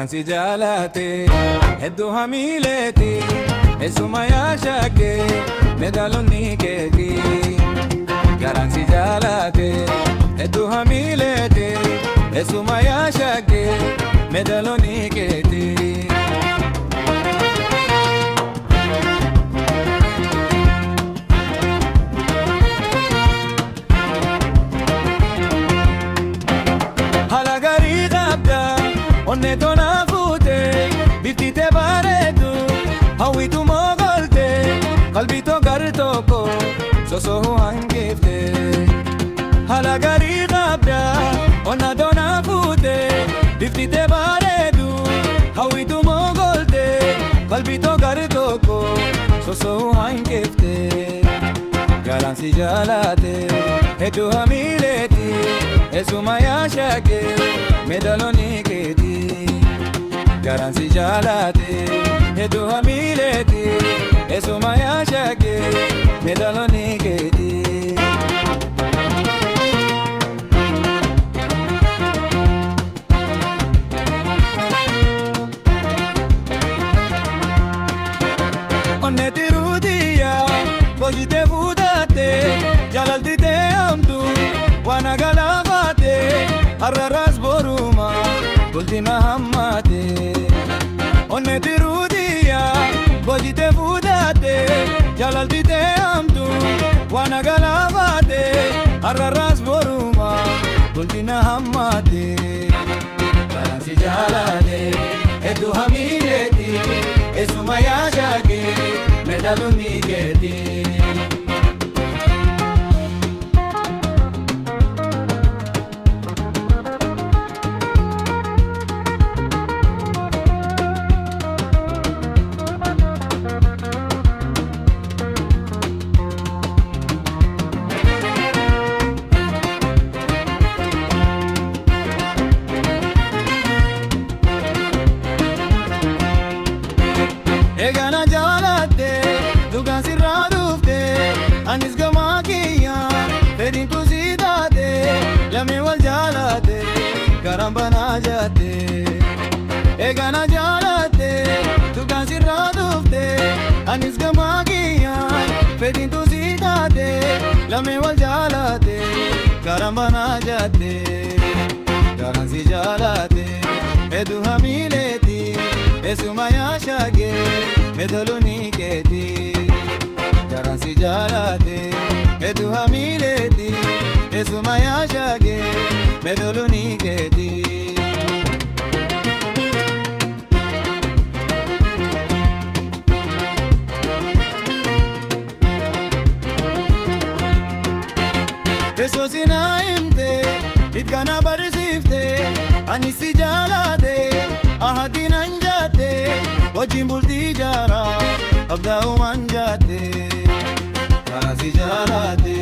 Garansi jalate heddu hamileti esuma yashake medaloni keti Garansi jalate heddu hamileti esuma yashake medaloni keti Onne tona fute, biftite baredu, hawi tu mogolte, qalbi to garto ko, so hangifte. Hala gari gabda, onna tona fute, biftite baredu, hawi tu mogolte, qalbi to garto ko, so hangifte. Garansi jalate, heddu hamileti, esuma yashake, medaloni keti. Garansi jalate, heddu hamileti, esuma yashake, medaloni keti. Onne tirudiya, kojite budate, jalaltite amtu, wana galafate, arraras boruma, kultina hammate. Onne tirudiya, kojite budate, jalaltite amtu, wana galafate, arraras boruma, kultina hammate. Garansi jalate, heddu hamileti, esuma yashake, medaloni keti. Egana jalate, dugan sirra dufte, anis gama kiya, fedin kusidate, lame wal jalate, karambana jate. Egana jalate, dugan sirra dufte, anis gama kiya, fedin kusidate, lame wal jalate, karambana jate. Garansi jalate, heddu hamileti, esuma yashake, medaloni keti. Garansi jalate, heddu hamileti, esuma yashake, medaloni keti. Esosina imte, itkana barisifte, anisi jalate, ahadin anjate, wajin bulti jara, abda umanjate. Garansi jalate,